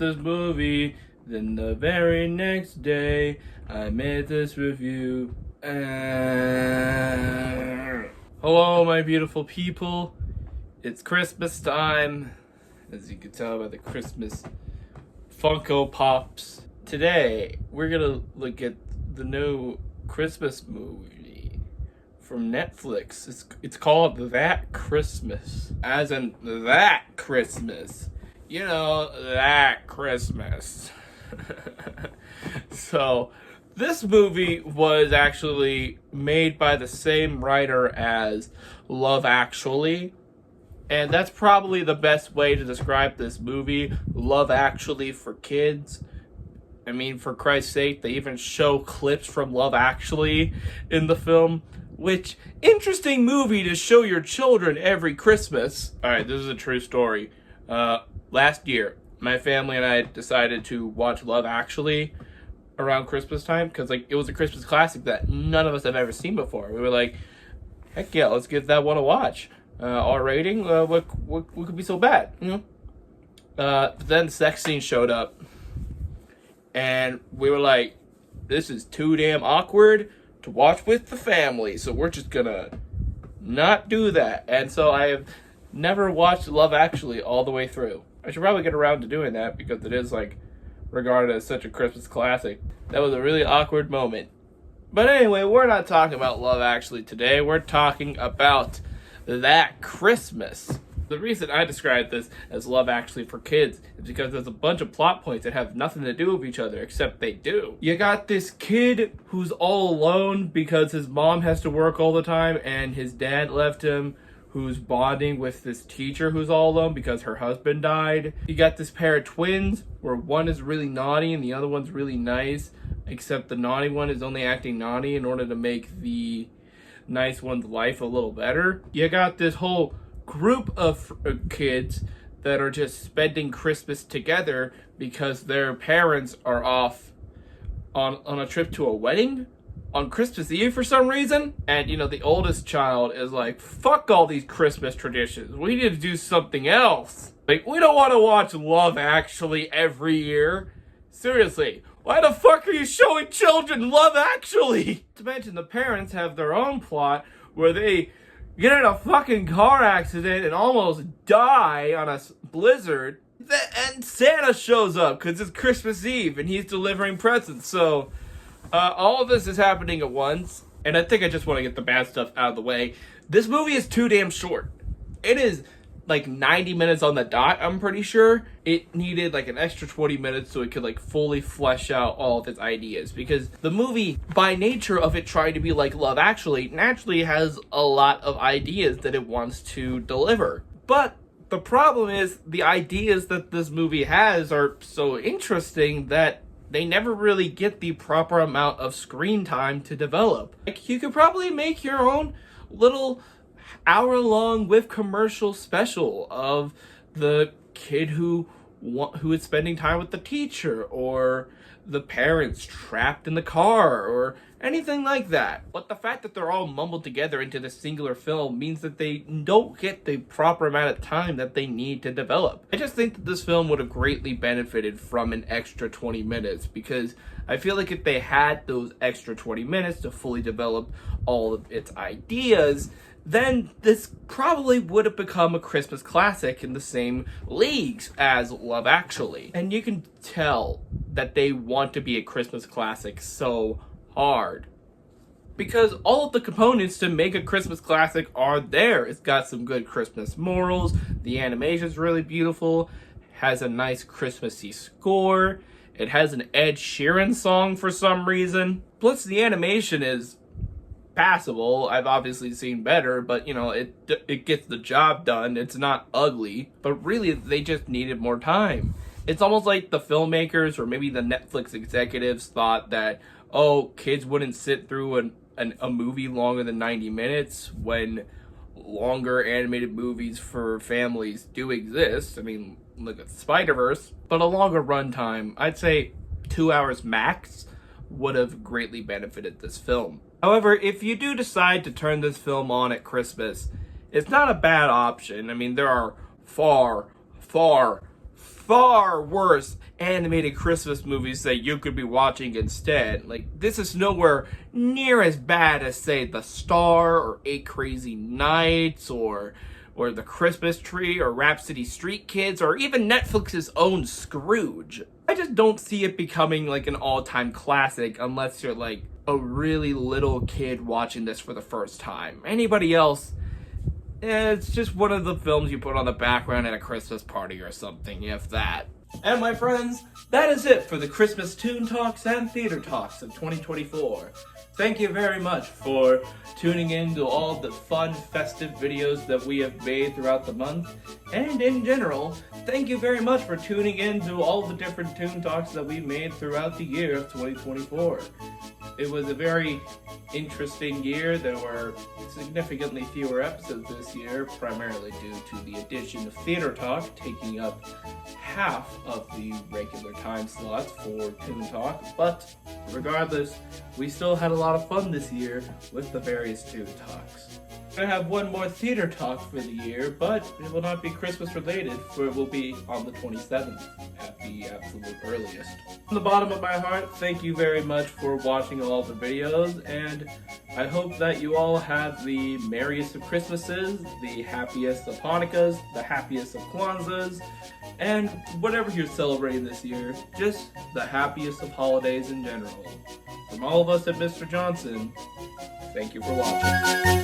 this movie. Then the very next day, I made this review. Hello, my beautiful people. It's Christmas time, as you can tell by the Christmas Funko Pops. Today, we're gonna look at the new Christmas movie from Netflix. It's called That Christmas. As in, that Christmas. You know, that Christmas. So, this movie was actually made by the same writer as Love Actually. And that's probably the best way to describe this movie. Love Actually for kids. I mean, for Christ's sake, they even show clips from Love Actually in the film. Which, interesting movie to show your children every Christmas. Alright, this is a true story. Last year, my family and I decided to watch Love Actually around Christmas time. Because it was a Christmas classic that none of us have ever seen before. We were like, heck yeah, let's give that one a watch. R rating, what could be so bad, you know? But then the sex scene showed up. And we were like, this is too damn awkward to watch with the family, so we're just gonna not do that. And so I have never watched Love Actually all the way through. I should probably get around to doing that because it is regarded as such a Christmas classic. That was a really awkward moment. But anyway, we're not talking about Love Actually today. We're talking about That Christmas. The reason I describe this as Love Actually for kids is because there's a bunch of plot points that have nothing to do with each other, except they do. You got this kid who's all alone because his mom has to work all the time and his dad left him, who's bonding with this teacher who's all alone because her husband died. You got this pair of twins where one is really naughty and the other one's really nice, except the naughty one is only acting naughty in order to make the nice one's life a little better. You got this whole group of kids that are just spending Christmas together because their parents are off on a trip to a wedding on Christmas Eve for some reason. And, you know, the oldest child is like, fuck all these Christmas traditions. We need to do something else. Like, we don't want to watch Love Actually every year. Seriously, why the fuck are you showing children Love Actually? To mention, the parents have their own plot where they get in a fucking car accident and almost die on a blizzard. And Santa shows up because it's Christmas Eve and he's delivering presents. So, all of this is happening at once. And I think I just want to get the bad stuff out of the way. This movie is too damn short. It is 90 minutes on the dot, I'm pretty sure. It needed an extra 20 minutes so it could fully flesh out all of its ideas, because the movie, by nature of it trying to be like Love Actually, naturally has a lot of ideas that it wants to deliver. But the problem is the ideas that this movie has are so interesting that they never really get the proper amount of screen time to develop. You could probably make your own little hour-long with commercial special of the kid who is spending time with the teacher, or the parents trapped in the car, or anything like that. But the fact that they're all mumbled together into this singular film means that they don't get the proper amount of time that they need to develop. I just think that this film would have greatly benefited from an extra 20 minutes, because I feel like if they had those extra 20 minutes to fully develop all of its ideas, then this probably would have become a Christmas classic in the same leagues as Love Actually. And you can tell that they want to be a Christmas classic so hard, because all of the components to make a Christmas classic are there. It's got some good Christmas morals, the animation's really beautiful, has a nice Christmassy score, it has an Ed Sheeran song for some reason, plus the animation is passable. I've obviously seen better, but it gets the job done. It's not ugly, but really they just needed more time. It's almost like the filmmakers or maybe the Netflix executives thought that, oh, kids wouldn't sit through a movie longer than 90 minutes when longer animated movies for families do exist. I mean, look at Spider-Verse. But a longer runtime, I'd say 2 hours max, would have greatly benefited this film. However, if you do decide to turn this film on at Christmas, it's not a bad option. I mean, there are far, far, far worse animated Christmas movies that you could be watching instead. Like, this is nowhere near as bad as, say, The Star or Eight Crazy Nights or The Christmas Tree or Rhapsody Street Kids or even Netflix's own Scrooge. I just don't see it becoming like an all-time classic unless you're like a really little kid watching this for the first time. Anybody else, it's just one of the films you put on the background at a Christmas party or something, if that. And my friends, that is it for the Christmas Toon Talks and Theater Talks of 2024. Thank you very much for tuning in to all the fun, festive videos that we have made throughout the month. And in general, thank you very much for tuning in to all the different Toon Talks that we made throughout the year of 2024. It was a very interesting year. There were significantly fewer episodes this year, primarily due to the addition of Theater Talk, taking up half of the regular time slots for Toon Talk. But regardless, we still had a lot of fun this year with the various Toon Talks. I have one more Theater Talk for the year, but it will not be Christmas related, for it will be on the 27th at the absolute earliest. From the bottom of my heart, thank you very much for watching all the videos, and I hope that you all have the merriest of Christmases, the happiest of Hanukkahs, the happiest of Kwanzas, and whatever you're celebrating this year, just the happiest of holidays in general. From all of us at Mr. Johnson, thank you for watching.